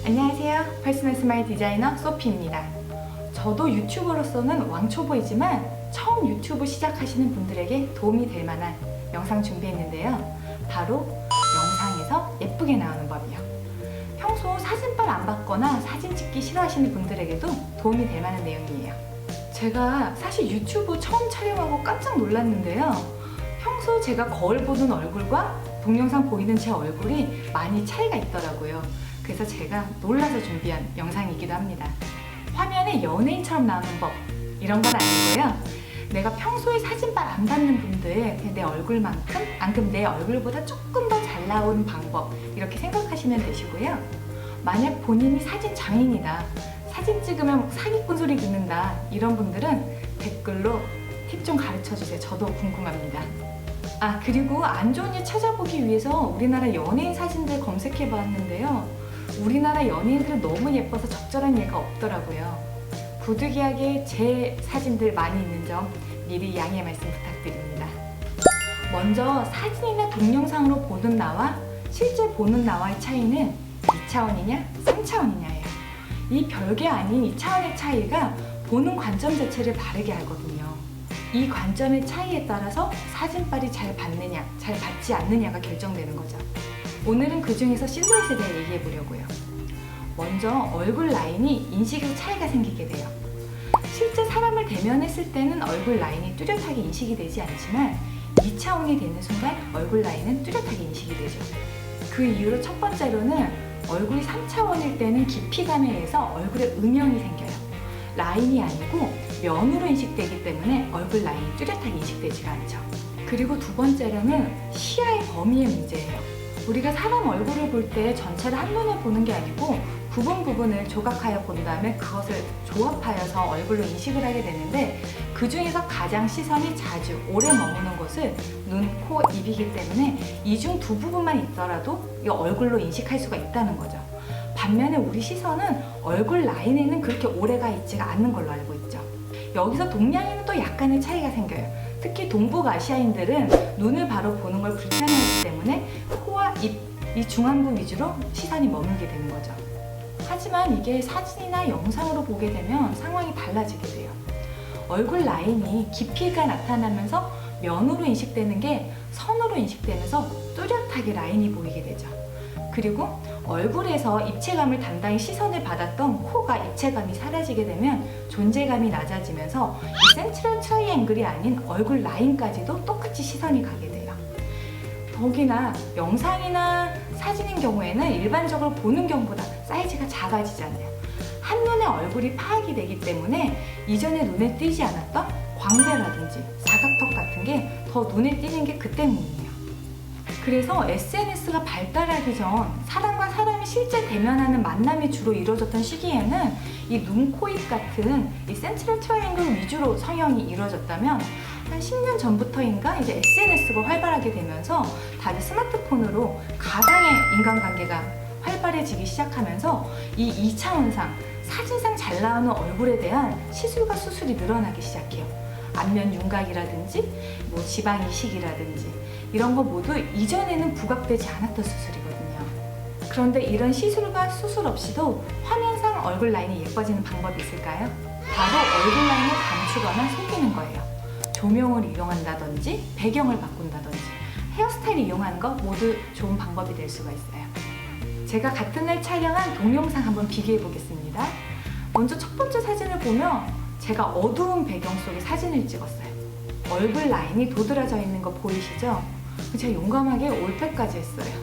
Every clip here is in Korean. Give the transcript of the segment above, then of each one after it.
안녕하세요. 퍼스널 스마일 디자이너 소피입니다. 저도 유튜버로서는 왕초보이지만 처음 유튜브 시작하시는 분들에게 도움이 될 만한 영상 준비했는데요. 바로 영상에서 예쁘게 나오는 법이요. 평소 사진빨 안 받거나 사진 찍기 싫어하시는 분들에게도 도움이 될 만한 내용이에요. 제가 사실 유튜브 처음 촬영하고 깜짝 놀랐는데요. 평소 제가 거울 보는 얼굴과 동영상 보이는 제 얼굴이 많이 차이가 있더라고요. 그래서 제가 놀라서 준비한 영상이기도 합니다. 화면에 연예인처럼 나오는 법 이런 건 아니고요. 내가 평소에 사진빨 안 받는 분들 내 얼굴만큼 내 얼굴보다 조금 더 잘 나오는 방법 이렇게 생각하시면 되시고요. 만약 본인이 사진 장인이다, 사진 찍으면 사기꾼 소리 듣는다 이런 분들은 댓글로 팁 좀 가르쳐주세요. 저도 궁금합니다. 그리고 안 좋은 일 찾아보기 위해서 우리나라 연예인 사진들 검색해 봤는데요. 우리나라 연예인들은 너무 예뻐서 적절한 예가 없더라고요. 부득이하게 제 사진들 많이 있는 점 미리 양해 말씀 부탁드립니다. 먼저 사진이나 동영상으로 보는 나와 실제 보는 나와의 차이는 2차원이냐 3차원이냐예요. 이 별게 아닌 2차원의 차이가 보는 관점 자체를 다르게 하거든요. 이 관점의 차이에 따라서 사진빨이 잘 받느냐 잘 받지 않느냐가 결정되는 거죠. 오늘은 그 중에서 실루엣에 대해 얘기해 보려고요. 먼저 얼굴 라인이 인식에서 차이가 생기게 돼요. 실제 사람을 대면했을 때는 얼굴 라인이 뚜렷하게 인식이 되지 않지만 2차원이 되는 순간 얼굴 라인은 뚜렷하게 인식이 되죠. 그 이유로 첫 번째로는 얼굴이 3차원일 때는 깊이감에 의해서 얼굴에 음영이 생겨요. 라인이 아니고 면으로 인식되기 때문에 얼굴 라인이 뚜렷하게 인식되지가 않죠. 그리고 두 번째로는 시야의 범위의 문제예요. 우리가 사람 얼굴을 볼 때 전체를 한눈에 보는 게 아니고 부분을 조각하여 본 다음에 그것을 조합하여서 얼굴로 인식을 하게 되는데 그 중에서 가장 시선이 자주 오래 머무는 곳은 눈, 코, 입이기 때문에 이 중 두 부분만 있더라도 이 얼굴로 인식할 수가 있다는 거죠. 반면에 우리 시선은 얼굴 라인에는 그렇게 오래가 있지가 않는 걸로 알고 있죠. 여기서 동양인은 또 약간의 차이가 생겨요. 특히 동북아시아인들은 눈을 바로 보는 걸 불편해하기 때문에 코와 입, 이 중안부 위주로 시선이 머물게 되는 거죠. 하지만 이게 사진이나 영상으로 보게 되면 상황이 달라지게 돼요. 얼굴 라인이 깊이가 나타나면서 면으로 인식되는 게 선으로 인식되면서 뚜렷하게 라인이 보이게 되죠. 그리고 얼굴에서 입체감을 담당히 시선을 받았던 코가 입체감이 사라지게 되면 존재감이 낮아지면서 이 센트럴 트라이앵글이 아닌 얼굴 라인까지도 똑같이 시선이 가게 돼요. 더기나 영상이나 사진인 경우에는 일반적으로 보는 경우보다 사이즈가 작아지잖아요. 한눈에 얼굴이 파악이 되기 때문에 이전에 눈에 띄지 않았던 광대라든지 사각턱 같은 게 더 눈에 띄는 게 그 때문이에요. 그래서 SNS가 발달하기 전 사람과 사람이 실제 대면하는 만남이 주로 이루어졌던 시기에는 이 눈, 코, 입 같은 이 센트럴 트라이앵글 위주로 성형이 이루어졌다면 한 10년 전부터인가 이제 SNS가 활발하게 되면서 다들 스마트폰으로 가상의 인간관계가 활발해지기 시작하면서 이 2차원상 사진상 잘 나오는 얼굴에 대한 시술과 수술이 늘어나기 시작해요. 안면 윤곽이라든지 뭐 지방 이식이라든지 이런 거 모두 이전에는 부각되지 않았던 수술이거든요. 그런데 이런 시술과 수술 없이도 화면상 얼굴 라인이 예뻐지는 방법이 있을까요? 바로 얼굴 라인을 감추거나 속이는 거예요. 조명을 이용한다든지 배경을 바꾼다든지 헤어스타일 이용하는 거 모두 좋은 방법이 될 수가 있어요. 제가 같은 날 촬영한 동영상 한번 비교해 보겠습니다. 먼저 첫 번째 사진을 보면 제가 어두운 배경 속에 사진을 찍었어요. 얼굴 라인이 도드라져 있는 거 보이시죠? 제가 용감하게 올백까지 했어요.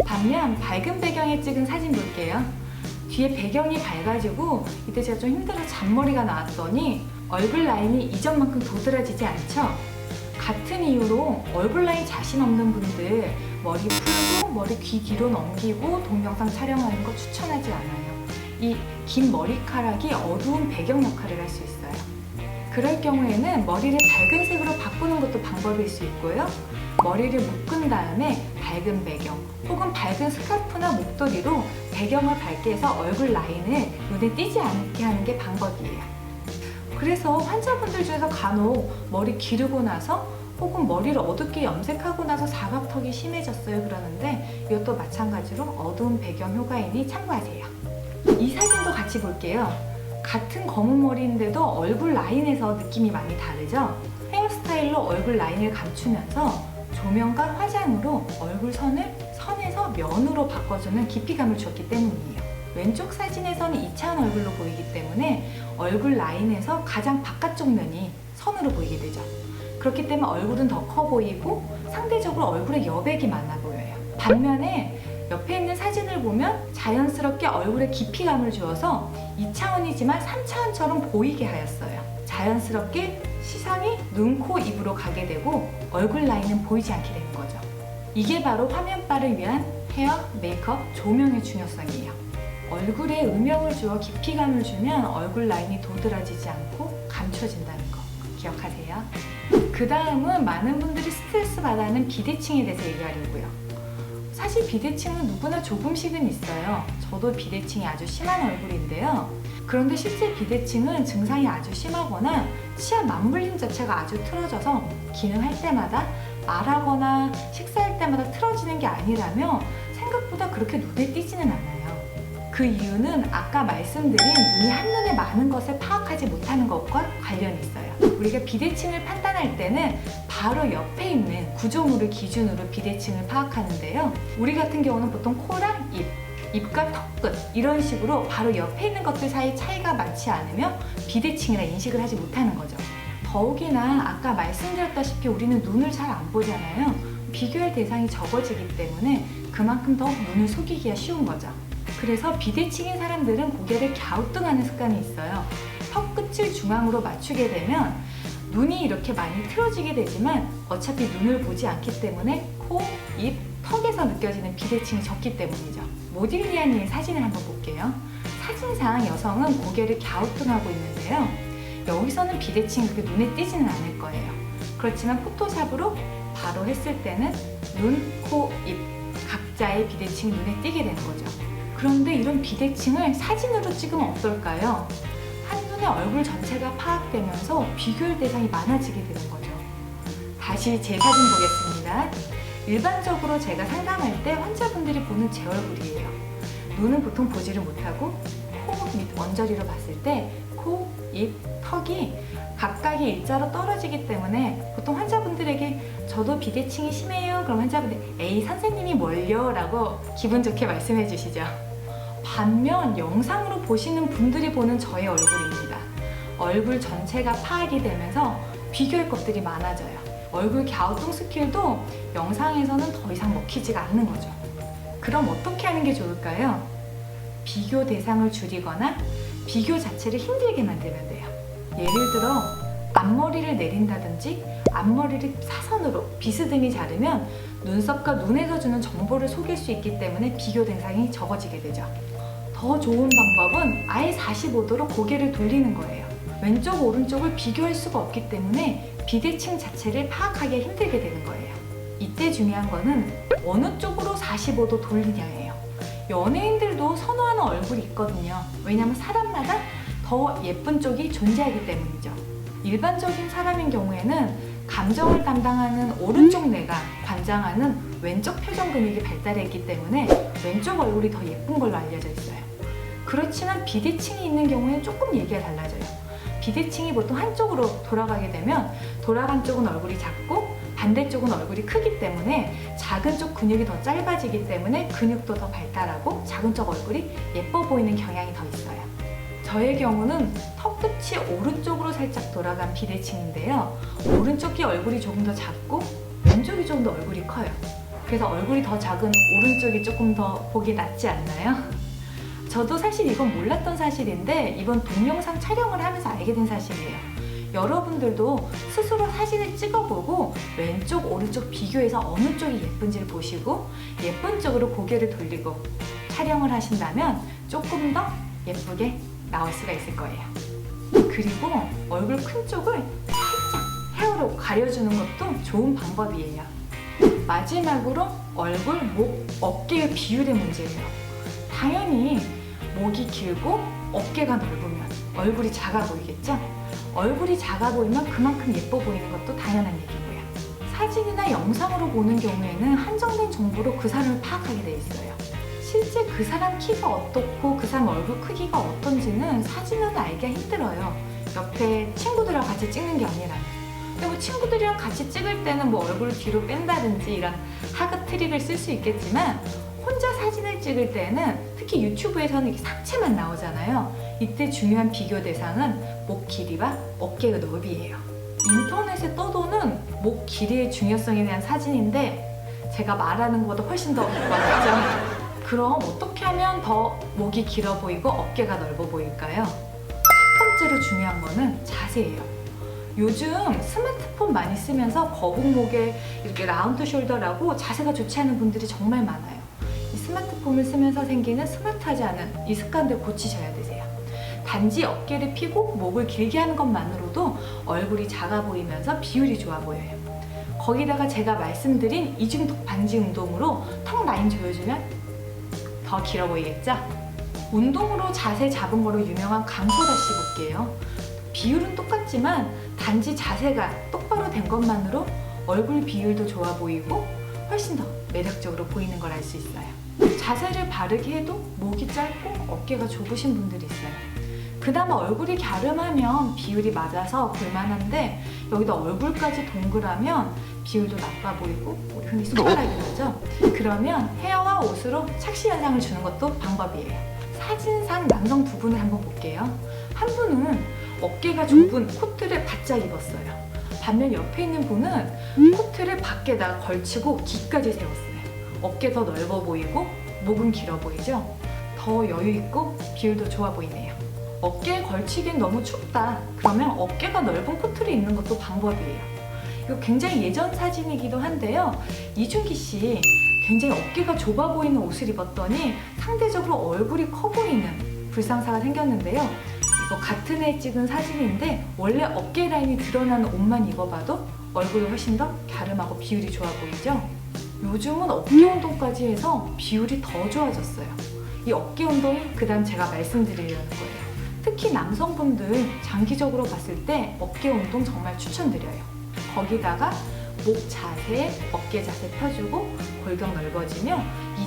반면 밝은 배경에 찍은 사진 볼게요. 뒤에 배경이 밝아지고 이때 제가 좀 힘들어서 잔머리가 나왔더니 얼굴 라인이 이전만큼 도드라지지 않죠? 같은 이유로 얼굴 라인 자신 없는 분들 머리 풀고 머리 귀 뒤로 넘기고 동영상 촬영하는 거 추천하지 않아요. 이 긴 머리카락이 어두운 배경 역할을 할 수 있어요. 그럴 경우에는 머리를 밝은 색으로 바꾸는 것도 방법일 수 있고요. 머리를 묶은 다음에 밝은 배경 혹은 밝은 스카프나 목도리로 배경을 밝게 해서 얼굴 라인을 눈에 띄지 않게 하는 게 방법이에요. 그래서 환자분들 중에서 간혹 머리 기르고 나서 혹은 머리를 어둡게 염색하고 나서 사각턱이 심해졌어요 그러는데 이것도 마찬가지로 어두운 배경 효과이니 참고하세요. 이 사진도 같이 볼게요. 같은 검은 머리인데도 얼굴 라인에서 느낌이 많이 다르죠? 헤어스타일로 얼굴 라인을 감추면서 조명과 화장으로 얼굴 선에서 면으로 바꿔주는 깊이감을 주었기 때문이에요. 왼쪽 사진에서는 이차원 얼굴로 보이기 때문에 얼굴 라인에서 가장 바깥쪽 면이 선으로 보이게 되죠. 그렇기 때문에 얼굴은 더 커 보이고 상대적으로 얼굴에 여백이 많아 보여요. 반면에 옆에 있는 사진을 보면 자연스럽게 얼굴에 깊이감을 주어서 2차원이지만 3차원처럼 보이게 하였어요. 자연스럽게 시선이 눈, 코, 입으로 가게 되고 얼굴 라인은 보이지 않게 되는 거죠. 이게 바로 화면빨을 위한 헤어, 메이크업, 조명의 중요성이에요. 얼굴에 음영을 주어 깊이감을 주면 얼굴 라인이 도드라지지 않고 감춰진다는 거 기억하세요. 그 다음은 많은 분들이 스트레스 받아하는 비대칭에 대해서 얘기하려고요. 사실 비대칭은 누구나 조금씩은 있어요. 저도 비대칭이 아주 심한 얼굴인데요. 그런데 실제 비대칭은 증상이 아주 심하거나 치아 맞물림 자체가 아주 틀어져서 기능할 때마다 말하거나 식사할 때마다 틀어지는 게 아니라며 생각보다 그렇게 눈에 띄지는 않아요. 그 이유는 아까 말씀드린 눈이 한눈에 많은 것을 파악하지 못하는 것과 관련이 있어요. 우리가 비대칭을 판단할 때는 바로 옆에 있는 구조물을 기준으로 비대칭을 파악하는데요. 우리 같은 경우는 보통 코랑 입과 턱끝 이런 식으로 바로 옆에 있는 것들 사이 차이가 많지 않으면 비대칭이라 인식을 하지 못하는 거죠. 더욱이나 아까 말씀드렸다시피 우리는 눈을 잘 안 보잖아요. 비교할 대상이 적어지기 때문에 그만큼 더 눈을 속이기가 쉬운 거죠. 그래서 비대칭인 사람들은 고개를 갸우뚱하는 습관이 있어요. 턱끝을 중앙으로 맞추게 되면 눈이 이렇게 많이 틀어지게 되지만 어차피 눈을 보지 않기 때문에 코, 입, 턱에서 느껴지는 비대칭이 적기 때문이죠. 모딜리아니의 사진을 한번 볼게요. 사진상 여성은 고개를 갸우뚱하고 있는데요. 여기서는 비대칭이 그렇게 눈에 띄지는 않을 거예요. 그렇지만 포토샵으로 바로 했을 때는 눈, 코, 입 각자의 비대칭이 눈에 띄게 되는 거죠. 그런데 이런 비대칭을 사진으로 찍으면 어떨까요? 한눈에 얼굴 전체가 파악되면서 비교할 대상이 많아지게 되는 거죠. 다시 제 사진 보겠습니다. 일반적으로 제가 상담할 때 환자분들이 보는 제 얼굴이에요. 눈은 보통 보지를 못하고 코 밑 언저리로 봤을 때 코, 입, 턱이 각각이 일자로 떨어지기 때문에 보통 환자분들에게 저도 비대칭이 심해요. 그럼 환자분들 에이 선생님이 뭘요? 라고 기분 좋게 말씀해 주시죠. 반면 영상으로 보시는 분들이 보는 저의 얼굴입니다. 얼굴 전체가 파악이 되면서 비교할 것들이 많아져요. 얼굴 갸우뚱 스킬도 영상에서는 더 이상 먹히지가 않는 거죠. 그럼 어떻게 하는 게 좋을까요? 비교 대상을 줄이거나 비교 자체를 힘들게 만들면 돼요. 예를 들어 앞머리를 내린다든지 앞머리를 사선으로 비스듬히 자르면 눈썹과 눈에서 주는 정보를 속일 수 있기 때문에 비교 대상이 적어지게 되죠. 더 좋은 방법은 아예 45도로 고개를 돌리는 거예요. 왼쪽 오른쪽을 비교할 수가 없기 때문에 비대칭 자체를 파악하기 힘들게 되는 거예요. 이때 중요한 거는 어느 쪽으로 45도 돌리냐예요. 연예인들도 선호하는 얼굴이 있거든요. 왜냐하면 사람마다 더 예쁜 쪽이 존재하기 때문이죠. 일반적인 사람인 경우에는 감정을 담당하는 오른쪽 뇌가 관장하는 왼쪽 표정 근육이 발달했기 때문에 왼쪽 얼굴이 더 예쁜 걸로 알려져 있어요. 그렇지만 비대칭이 있는 경우에는 조금 얘기가 달라져요. 비대칭이 보통 한쪽으로 돌아가게 되면 돌아간 쪽은 얼굴이 작고 반대쪽은 얼굴이 크기 때문에 작은 쪽 근육이 더 짧아지기 때문에 근육도 더 발달하고 작은 쪽 얼굴이 예뻐 보이는 경향이 더 있어요. 저의 경우는 턱끝이 오른쪽으로 살짝 돌아간 비대칭인데요. 오른쪽이 얼굴이 조금 더 작고 왼쪽이 조금 더 얼굴이 커요. 그래서 얼굴이 더 작은 오른쪽이 조금 더 보기 낫지 않나요? 저도 사실 이건 몰랐던 사실인데 이번 동영상 촬영을 하면서 알게 된 사실이에요. 여러분들도 스스로 사진을 찍어보고 왼쪽, 오른쪽 비교해서 어느 쪽이 예쁜지를 보시고 예쁜 쪽으로 고개를 돌리고 촬영을 하신다면 조금 더 예쁘게 나올 수가 있을 거예요. 그리고 얼굴 큰 쪽을 살짝 헤어로 가려주는 것도 좋은 방법이에요. 마지막으로 얼굴, 목, 어깨의 비율의 문제예요. 당연히 목이 길고 어깨가 넓으면 얼굴이 작아 보이겠죠? 얼굴이 작아 보이면 그만큼 예뻐 보이는 것도 당연한 얘기고요. 사진이나 영상으로 보는 경우에는 한정된 정보로 그 사람을 파악하게 돼 있어요. 실제 그 사람 키가 어떻고 그 사람 얼굴 크기가 어떤지는 사진으로는 알기가 힘들어요. 옆에 친구들하고 같이 찍는 게 아니라. 근데 뭐 친구들이랑 같이 찍을 때는 뭐 얼굴을 뒤로 뺀다든지 이런 하급 트릭을 쓸 수 있겠지만 혼자 사진을 찍을 때는 특히 유튜브에서는 이렇게 상체만 나오잖아요. 이때 중요한 비교 대상은 목 길이와 어깨 너비예요. 인터넷에 떠도는 목 길이의 중요성에 대한 사진인데 제가 말하는 것보다 훨씬 더 많죠. 그럼 어떻게 하면 더 목이 길어 보이고 어깨가 넓어 보일까요? 첫 번째로 중요한 거는 자세예요. 요즘 스마트폰 많이 쓰면서 거북목에 이렇게 라운드 숄더라고 자세가 좋지 않은 분들이 정말 많아요. 이 스마트폰을 쓰면서 생기는 스마트하지 않은 이 습관들 고치셔야 되세요. 단지 어깨를 펴고 목을 길게 하는 것만으로도 얼굴이 작아 보이면서 비율이 좋아 보여요. 거기다가 제가 말씀드린 이중턱 반지 운동으로 턱 라인 조여주면 더 길어 보이겠죠? 운동으로 자세 잡은 거로 유명한 강소라 씨 볼게요. 비율은 똑같지만 단지 자세가 똑바로 된 것만으로 얼굴 비율도 좋아 보이고 훨씬 더 매력적으로 보이는 걸 알 수 있어요. 자세를 바르게 해도 목이 짧고 어깨가 좁으신 분들이 있어요. 그나마 얼굴이 갸름하면 비율이 맞아서 볼만한데 여기다 얼굴까지 동그라면 비율도 나빠 보이고 우리 흔히 손가락이 나죠? 그러면 헤어와 옷으로 착시 현상을 주는 것도 방법이에요. 사진상 남성 두 분을 한번 볼게요. 한 분은 어깨가 좁은 코트를 바짝 입었어요. 반면 옆에 있는 분은 코트를 밖에다가 걸치고 귀까지 세웠어요. 어깨 더 넓어 보이고 목은 길어 보이죠? 더 여유 있고 비율도 좋아 보이네요. 어깨에 걸치기엔 너무 춥다. 그러면 어깨가 넓은 코트를 입는 것도 방법이에요. 이거 굉장히 예전 사진이기도 한데요. 이준기 씨 굉장히 어깨가 좁아 보이는 옷을 입었더니 상대적으로 얼굴이 커 보이는 불상사가 생겼는데요. 이거 같은 해 찍은 사진인데 원래 어깨 라인이 드러나는 옷만 입어봐도 얼굴이 훨씬 더 갸름하고 비율이 좋아 보이죠? 요즘은 어깨 운동까지 해서 비율이 더 좋아졌어요. 이 어깨 운동이 그 다음 제가 말씀드리려는 거예요. 특히 남성분들 장기적으로 봤을 때 어깨 운동 정말 추천드려요. 거기다가 목 자세, 어깨 자세 펴주고 골격 넓어지며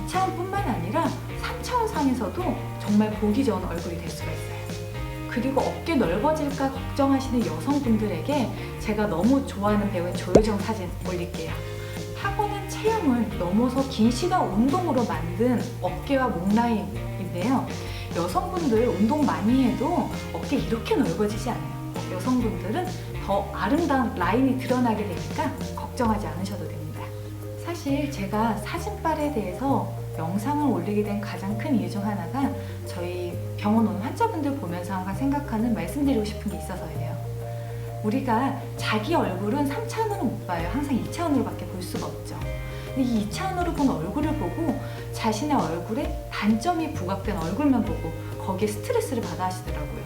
2차원뿐만 아니라 3차원 상에서도 정말 보기 좋은 얼굴이 될 수가 있어요. 그리고 어깨 넓어질까 걱정하시는 여성분들에게 제가 너무 좋아하는 배우인 조효정 사진 올릴게요. 타고난 체형을 넘어서 긴 시간 운동으로 만든 어깨와 목 라인인데요. 여성분들 운동 많이 해도 어깨 이렇게 넓어지지 않아요. 여성분들은 더 아름다운 라인이 드러나게 되니까 걱정하지 않으셔도 됩니다. 사실 제가 사진빨에 대해서 영상을 올리게 된 가장 큰 이유 중 하나가 저희 병원 오는 환자분들 보면서 항상 생각하는 말씀드리고 싶은 게 있어서예요. 우리가 자기 얼굴은 3차원으로 못 봐요. 항상 2차원으로밖에 볼 수가 없죠. 근데 이 2차원으로 본 얼굴을 보고 자신의 얼굴에 단점이 부각된 얼굴만 보고 거기에 스트레스를 받아 하시더라고요.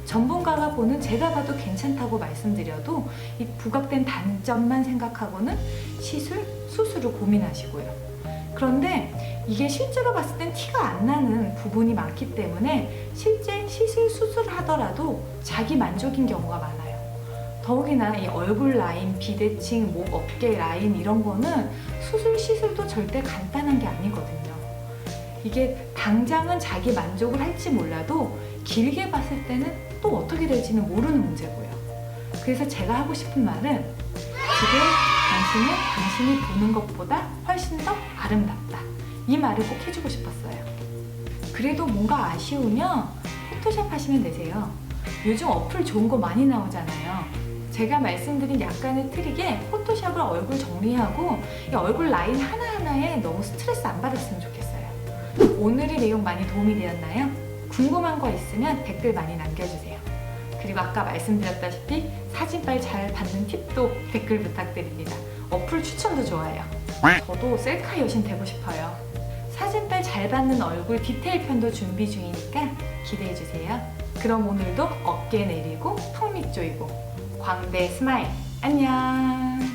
전문가가 보는 제가 봐도 괜찮다고 말씀드려도 이 부각된 단점만 생각하고는 시술, 수술을 고민하시고요. 그런데 이게 실제로 봤을 땐 티가 안 나는 부분이 많기 때문에 실제 시술, 수술을 하더라도 자기 만족인 경우가 많아요. 더욱이나 이 얼굴 라인, 비대칭, 목, 어깨 라인 이런 거는 수술, 시술도 절대 간단한 게 아니거든요. 이게 당장은 자기 만족을 할지 몰라도 길게 봤을 때는 또 어떻게 될지는 모르는 문제고요. 그래서 제가 하고 싶은 말은 지금 당신은 당신이 보는 것보다 훨씬 더 아름답다. 이 말을 꼭 해주고 싶었어요. 그래도 뭔가 아쉬우면 포토샵 하시면 되세요. 요즘 어플 좋은 거 많이 나오잖아요. 제가 말씀드린 약간의 트릭에 포토샵을 얼굴 정리하고 이 얼굴 라인 하나하나에 너무 스트레스 안 받았으면 좋겠어요. 오늘의 내용 많이 도움이 되었나요? 궁금한 거 있으면 댓글 많이 남겨주세요. 그리고 아까 말씀드렸다시피 사진빨 잘 받는 팁도 댓글 부탁드립니다. 어플 추천도 좋아요. 저도 셀카 여신 되고 싶어요. 사진빨 잘 받는 얼굴 디테일 편도 준비 중이니까 기대해주세요. 그럼 오늘도 어깨 내리고 턱 밑 조이고 광대 스마일 안녕.